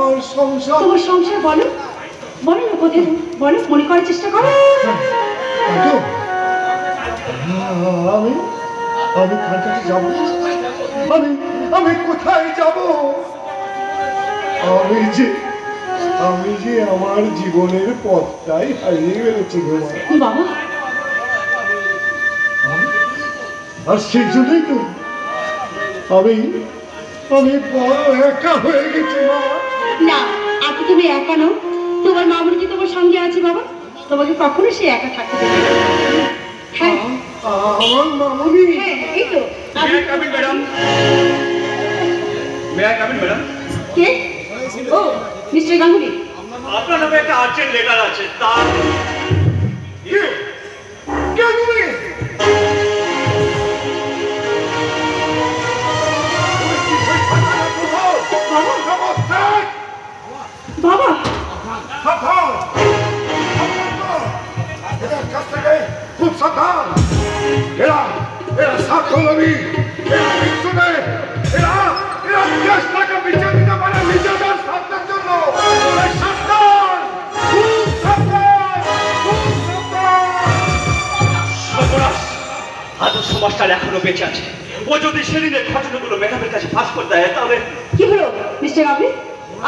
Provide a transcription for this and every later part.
আমার সংসার। তোমার সংসার বলো, বলো না কোথায়, বলো, মনে করার চেষ্টা করো। আমি আমি কার কাছে যাবো? আমি কোথায় যাব? আমি যে আমার জীবনের পথটাই হারিয়ে ফেলেছি গো বাবা। আর সেই জন্যই তো আমি বড় একা হয়ে গেছি মা। না, আজকে তুমি একা নও, তোমার মামুনি যে তোমার সঙ্গে আছে বাবা, তোমাকে কখনো সে একা থাকতে দেবে না। হ্যাঁ, আমার মামুনি। হ্যাঁ, এই তো। ম্যাডাম, ম্যাডাম কে? ও মিস্টার গাঙ্গুলি, আপনার নামে একটা আর্জেন্ট লেটার আছে। তার বাবা, খুব সাবধান। এরা স্বার্থলোভী, এরা দেশটাকে বিচার দিতে পারে নিজেদের স্বার্থের জন্য। সাবধান, খুব সাবধান, খুব সাবধান। আদর্শ মাস্টার এখনো বেঁচে আছে। ও যদি সেদিনের ঘটনাগুলো ম্যাডামের কাছে ফাঁস করতে হয় তাহলে। কি হলো মিস্টার গাঙ্গুলি,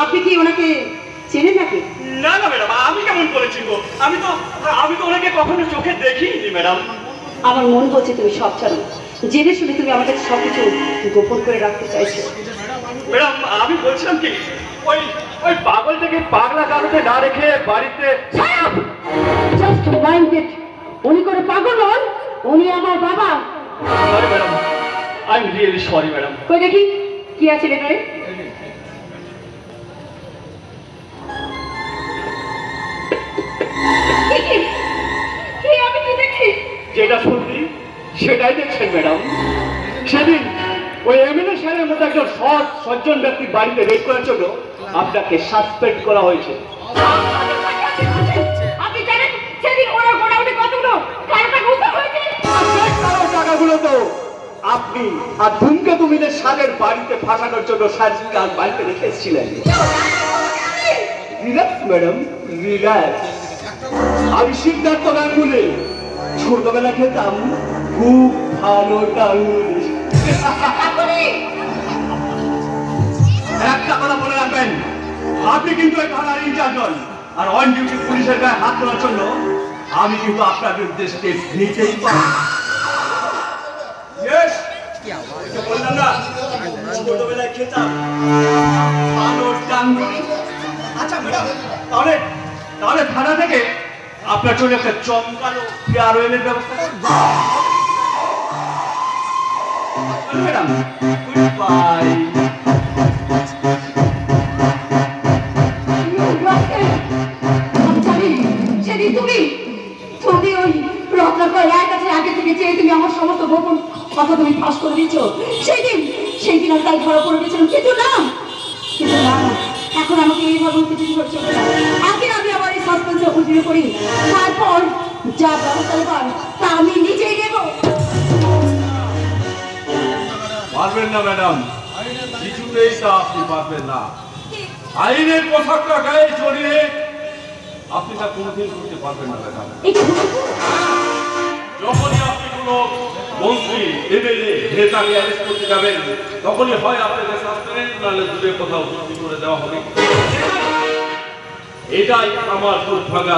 আপনি কি ওনাকে চেনেন নাকি? না না ম্যাডাম, আমি কেমন করে চিনবো? আমি তো ওনাকে কখনো চোখে দেখিনি ম্যাডাম। আমার মন বলছে তুমি সব জানো, জেনে শুনে তুমি আমার কাছে সবকিছু গোপন করে রাখতে চাইছো। ম্যাডাম আমি বলছিলাম কি, ওই পাগল থেকে পাগলা কারণে না রেখে বাড়িতে। জাস্ট মাইন্ড ইট, উনি করে পাগল নন, উনি আমার বাবা। Sorry madam, I am really sorry madam. কই দেখি কি আছে লেটারে। আমি কি দেখি? যেটা সত্যি সেটাই দেখছেন ম্যাডাম। সেদিন ওই এমএলএ সাহেবের মতো একজন সৎ সজ্জন ব্যক্তির বাড়িতে রেড করার জন্য আপনাকে সাসপেন্ড করা হয়েছে। আপনি জানেন সেদিন ওরা গোডাউনে কতগুলো কারো টাকা উদ্ধার হয়েছে? কারো টাকাগুলো তো আপনি আর ধূমকেতু মিলে সাদের বাড়িতে ফাঁসানোর জন্য সাজিকার বাড়িতে রেখে এসেছিলেন। Relax madam, relax. আমি সিদ্ধার্থ গাঙ্গুলি, ছোটবেলা খেতাম খুব ভালো টাঙ্গুলি। একটা কথা বলে রাখবেন, আপনি কিন্তু এই থানার ইনচার্জ নন, আর অন ডিউটি পুলিশের গায়ে হাত তোলার জন্য আমি কিন্তু আপনার বিরুদ্ধে স্টেপ নিতেই পারি। বললাম না, ছোটবেলায় খেতাম ভালো টাঙ্গুলি। আচ্ছা ম্যাডাম, তাহলে থানা থেকে আপনার জন্য একটা চমকালো পেয়ার ওয়েলের ব্যবস্থা ম্যাডাম। বাই। সেদিন তুমি ওই রত্নাকর রায়ের কাছে আগে থেকে চেয়ে তুমি আমার সমস্ত গোপন কথা তুমি ফাঁস করে দিচ্ছ। সেই দিন আমি তাই ধরা পড়ে গেছিলাম, কিন্তু না, এখন আমাকে এইভাবে কিছু করছে না। আগে আমি আবার এই সাসপেন্সে উদ্ধার করি, তারপর যা ব্যবস্থা নেবার তা আমি নিজেই নেব। পারবেন না ম্যাডাম, কিছুতেই তা আপনি পারবেন না। আইনের পোশাকটা গায়ে জড়িয়ে আপনি তা কোনোদিন করতে পারবেন না ম্যাডাম। যখনই আপনি কোনো মন্ত্রী, এমএলএ, নেতাকে অ্যারেস্ট করতে যাবেন, তখনই হয় আপনাকে সাসপেন্ড, নাহলে দূরে কোথাও ভর্তি করে দেওয়া হবে। এটাই আমার দুর্ভাগা।